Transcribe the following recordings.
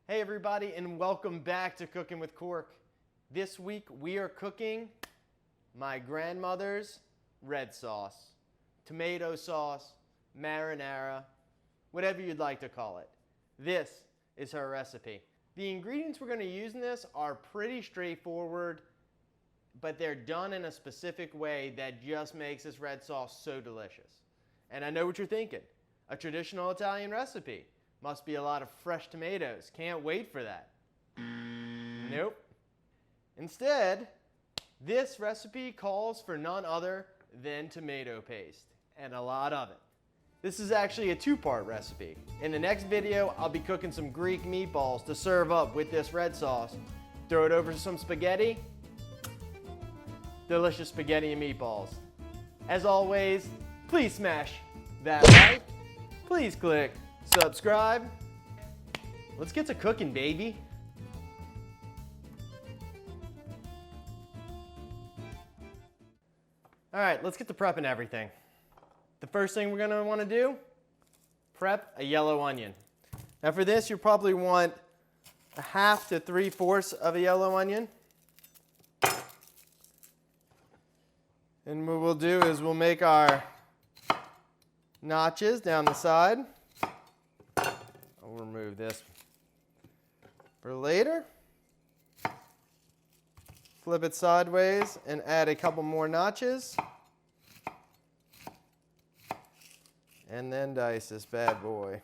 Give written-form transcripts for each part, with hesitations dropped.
Hey everybody, and welcome back to Cooking with Cork. This week we are cooking my grandmother's red sauce, tomato sauce, marinara, whatever you'd like to call it. This is her recipe. The ingredients we're going to use in this are pretty straightforward, but they're done in a specific way that just makes this red sauce so delicious. And I know what you're thinking, a traditional Italian recipe. Must be a lot of fresh tomatoes. Can't wait for that. Nope. Instead, this recipe calls for none other than tomato paste, and a lot of it. This is actually a two-part recipe. In the next video, I'll be cooking some Greek meatballs to serve up with this red sauce. Throw it over some spaghetti. Delicious spaghetti and meatballs. As always, please smash that like. Please click subscribe. Let's get to cooking, baby. All right, let's get to prepping everything. The first thing we're gonna wanna do, prep a yellow onion. Now for this, you probably want a 1/2 to 3/4 of a yellow onion. And what we'll do is we'll make our notches down the side. I'll remove this for later. Flip it sideways and add a couple more notches. And then dice this bad boy.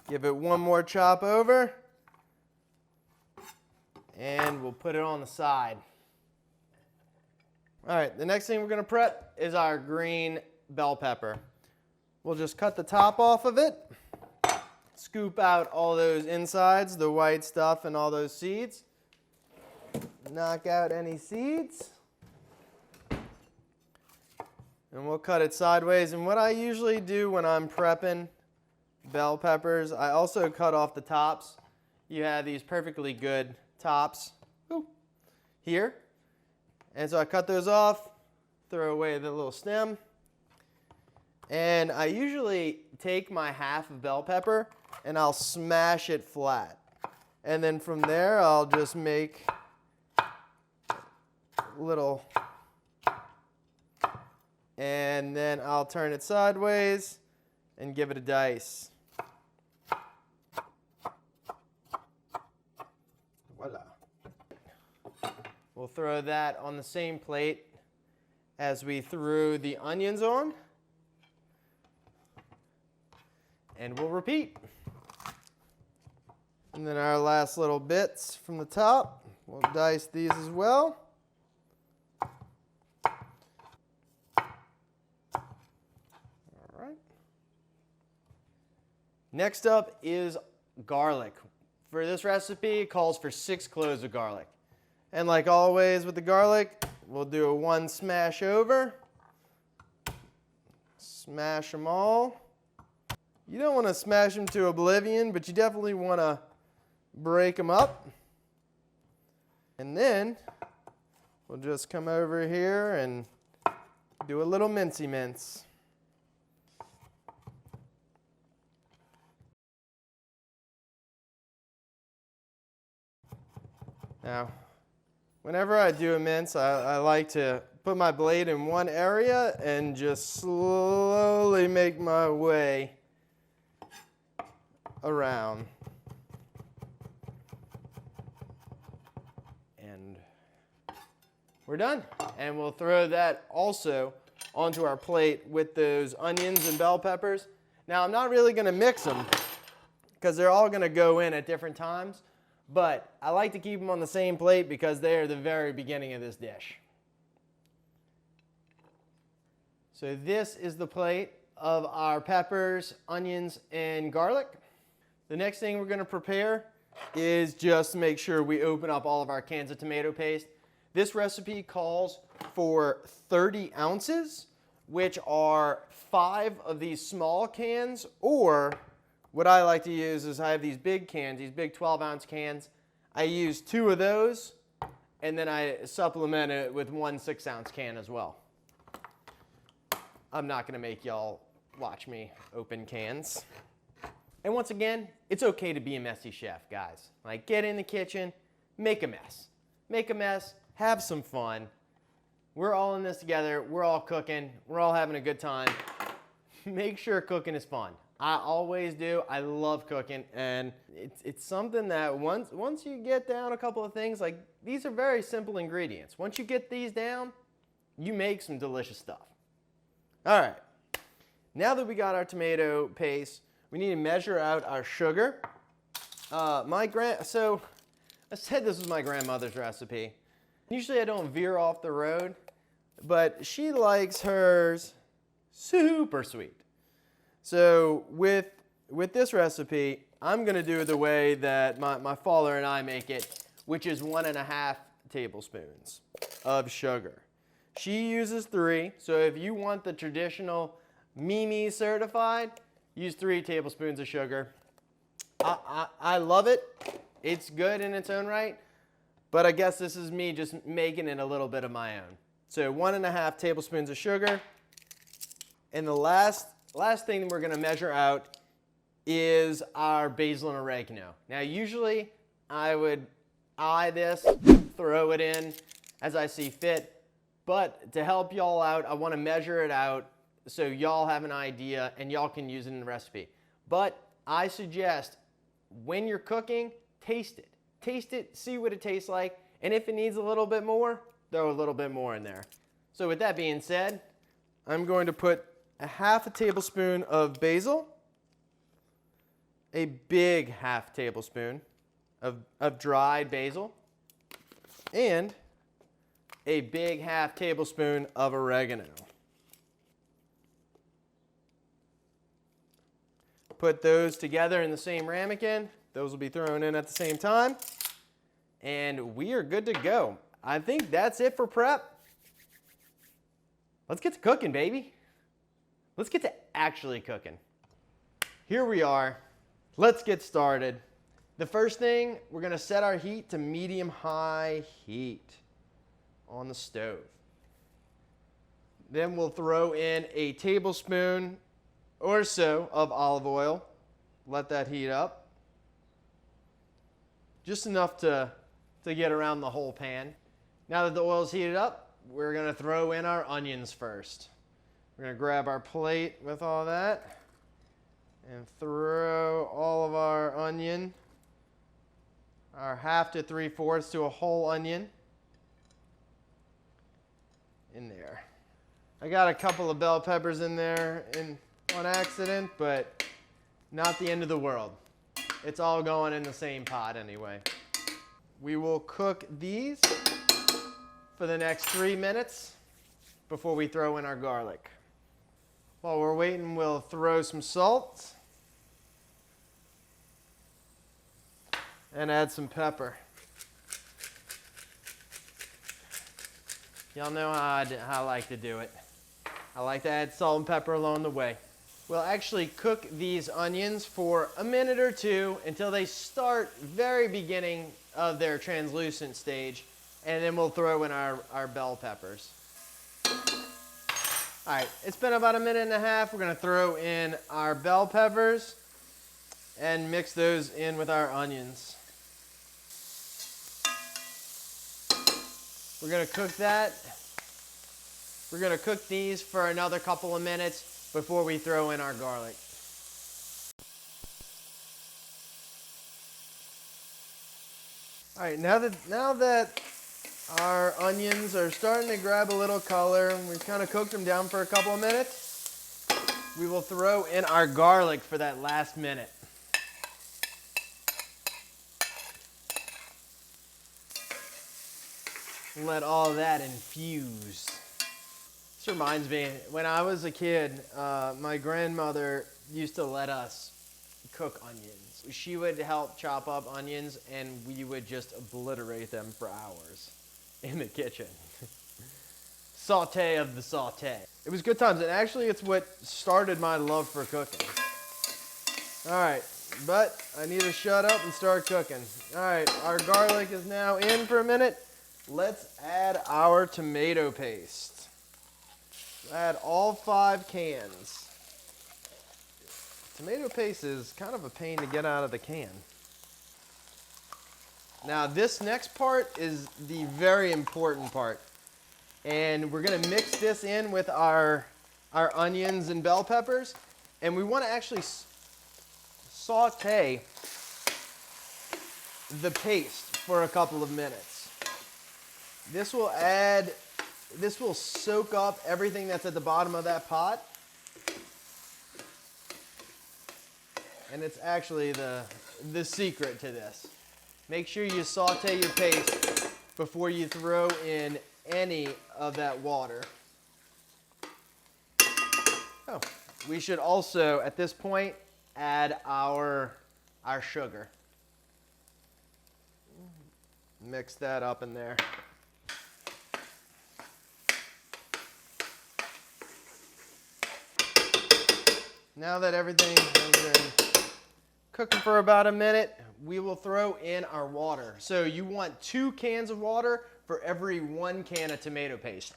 Give it one more chop over. And we'll put it on the side. All right, the next thing we're gonna prep is our green bell pepper. We'll just cut the top off of it, scoop out all those insides, the white stuff and all those seeds. Knock out any seeds. And we'll cut it sideways. And what I usually do when I'm prepping bell peppers, I also cut off the tops. You have these perfectly good tops here. And so I cut those off, throw away the little stem. And I usually take my 1/2 of bell pepper and I'll smash it flat. And then from there, I'll just make little, and then I'll turn it sideways and give it a dice. Voila. We'll throw that on the same plate as we threw the onions on. And we'll repeat. And then our last little bits from the top, we'll dice these as well. All right. Next up is garlic. For this recipe, it calls for 6 cloves of garlic. And like always with the garlic, we'll do a 1 smash over. Smash them all. You don't want to smash them to oblivion, but you definitely want to break them up. And then we'll just come over here and do a little mincy mince. Now, whenever I do a mince, I like to put my blade in one area and just slowly make my way around. And we're done. And we'll throw that also onto our plate with those onions and bell peppers. Now, I'm not really going to mix them because they're all going to go in at different times. But I like to keep them on the same plate because they are the very beginning of this dish. So this is the plate of our peppers, onions, and garlic. The next thing we're going to prepare is just to make sure we open up all of our cans of tomato paste. This recipe calls for 30 ounces, which are 5 of these small cans, or what I like to use is I have these big cans, these big 12-ounce cans. I use 2 of those, and then I supplement it with 1 6-ounce can as well. I'm not gonna make y'all watch me open cans. And once again, it's okay to be a messy chef, guys. Like, get in the kitchen, make a mess. Make a mess, have some fun. We're all in this together, we're all cooking, we're all having a good time. Make sure cooking is fun. I always do. I love cooking, and it's something that once you get down a couple of things, like these are very simple ingredients. Once you get these down, you make some delicious stuff. All right, now that we got our tomato paste, we need to measure out our sugar. So I said this was my grandmother's recipe. Usually I don't veer off the road, but she likes hers super sweet. So with this recipe, I'm gonna do it the way that my father and I make it, which is 1.5 tablespoons of sugar. She uses 3, so if you want the traditional Mimi certified, use 3 tablespoons of sugar. I love it. It's good in its own right, but I guess this is me just making it a little bit of my own. So 1.5 tablespoons of sugar, and the last thing that we're gonna measure out is our basil and oregano. Now, usually I would eye this, throw it in as I see fit, but to help y'all out, I wanna measure it out so y'all have an idea and y'all can use it in the recipe. But I suggest when you're cooking, taste it. Taste it, see what it tastes like, and if it needs a little bit more, throw a little bit more in there. So with that being said, I'm going to put 1/2 tablespoon of basil, a big 1/2 tablespoon of dried basil, and a big 1/2 tablespoon of oregano. Put those together in the same ramekin. Those will be thrown in at the same time, and we are good to go. I think that's it for prep. Let's get to cooking, baby. Let's get to actually cooking. Here we are. Let's get started. The first thing, we're gonna set our heat to medium-high heat on the stove. Then we'll throw in a tablespoon or so of olive oil. Let that heat up. Just enough to get around the whole pan. Now that the oil's heated up, we're gonna throw in our onions first. We're gonna grab our plate with all that and throw all of our onion, our 1/2 to 3/4 to a whole onion in there. I got a couple of bell peppers in there on accident, but not the end of the world. It's all going in the same pot anyway. We will cook these for the next 3 minutes before we throw in our garlic. While we're waiting, we'll throw some salt and add some pepper. Y'all know how I like to do it. I like to add salt and pepper along the way. We'll actually cook these onions for a minute or 2 until they start very beginning of their translucent stage, and then we'll throw in our bell peppers. All right, it's been about a minute and a half. We're gonna throw in our bell peppers and mix those in with our onions. We're gonna cook that. We're gonna cook these for another couple of minutes before we throw in our garlic. All right, now that our onions are starting to grab a little color, and we've kind of cooked them down for a couple of minutes, we will throw in our garlic for that last minute. Let all that infuse. This reminds me, when I was a kid, my grandmother used to let us cook onions. She would help chop up onions, and we would just obliterate them for hours in the kitchen. Saute of the saute. It was good times, and actually it's what started my love for cooking. All right, but I need to shut up and start cooking. All right, our garlic is now in for a minute. Let's add our tomato paste. Add all 5 cans. Tomato paste is kind of a pain to get out of the can. Now this next part is the very important part. And we're gonna mix this in with our onions and bell peppers. And we wanna actually saute the paste for a couple of minutes. This will soak up everything that's at the bottom of that pot. And it's actually the secret to this. Make sure you saute your paste before you throw in any of that water. Oh, we should also, at this point, add our sugar. Mix that up in there. Now that everything has been cooking for about a minute, we will throw in our water. So you want 2 cans of water for every 1 can of tomato paste.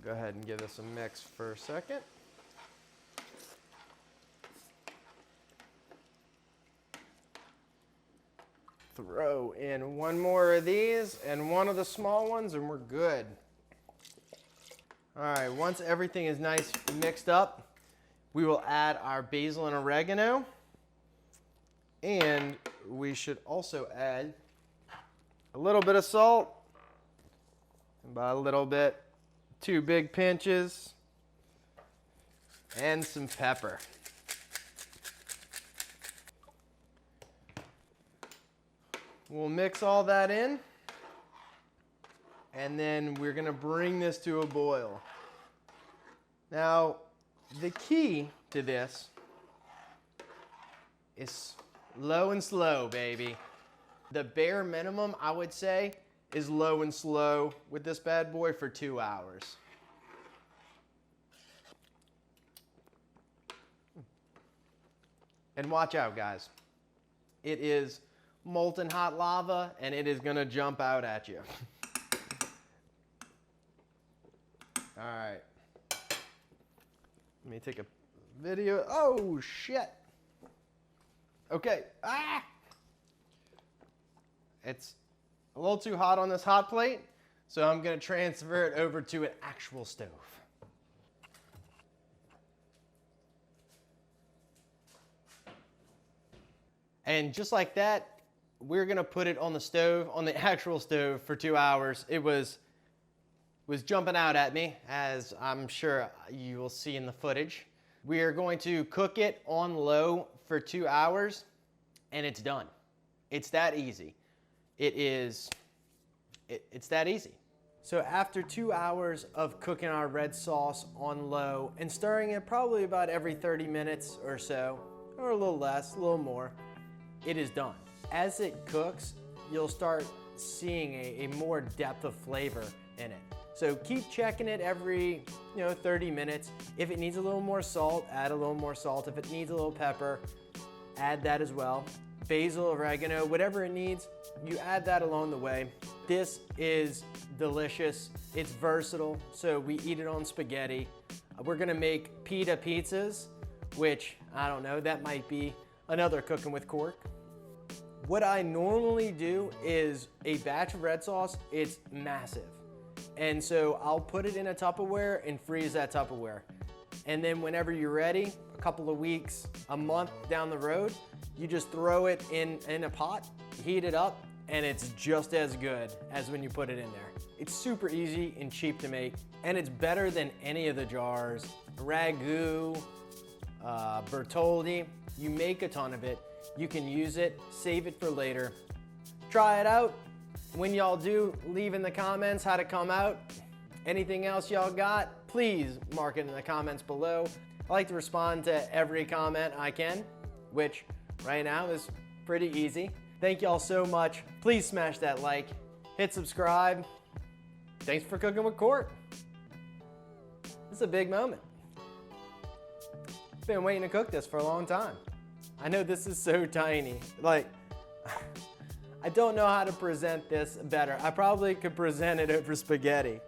Go ahead and give this a mix for a second. Throw in 1 more of these and 1 of the small ones and we're good. All right, once everything is nice mixed up, we will add our basil and oregano. And we should also add a little bit of salt. And by a little bit, 2 big pinches. And some pepper. We'll mix all that in. And then we're gonna bring this to a boil. Now, the key to this is low and slow, baby. The bare minimum, I would say, is low and slow with this bad boy for 2 hours. And watch out, guys. It is molten hot lava and it is gonna jump out at you. All right. Let me take a video. Oh, shit. Okay. Ah! It's a little too hot on this hot plate, so I'm going to transfer it over to an actual stove. And just like that, we're going to put it on the stove, on the actual stove for 2 hours. It was jumping out at me, as I'm sure you will see in the footage. We are going to cook it on low for 2 hours, and it's done. It's that easy. It's that easy. So after 2 hours of cooking our red sauce on low and stirring it probably about every 30 minutes or so, or a little less, a little more, it is done. As it cooks, you'll start seeing a more depth of flavor in it. So keep checking it every 30 minutes. If it needs a little more salt, add a little more salt. If it needs a little pepper, add that as well. Basil, oregano, whatever it needs, you add that along the way. This is delicious. It's versatile, so we eat it on spaghetti. We're gonna make pita pizzas, which, I don't know, that might be another Cooking with Cork. What I normally do is a batch of red sauce, it's massive. And so I'll put it in a Tupperware and freeze that Tupperware. And then whenever you're ready, a couple of weeks, a month down the road, you just throw it in a pot, heat it up, and it's just as good as when you put it in there. It's super easy and cheap to make, and it's better than any of the jars. Ragu, Bertoldi, you make a ton of it. You can use it, save it for later. Try it out. When y'all do, leave in the comments how to come out. Anything else y'all got, please mark it in the comments below. I like to respond to every comment I can, which right now is pretty easy. Thank y'all so much. Please smash that like, hit subscribe. Thanks for cooking with Cork. This is a big moment. Been waiting to cook this for a long time. I know this is so tiny. Like, I don't know how to present this better. I probably could present it over spaghetti.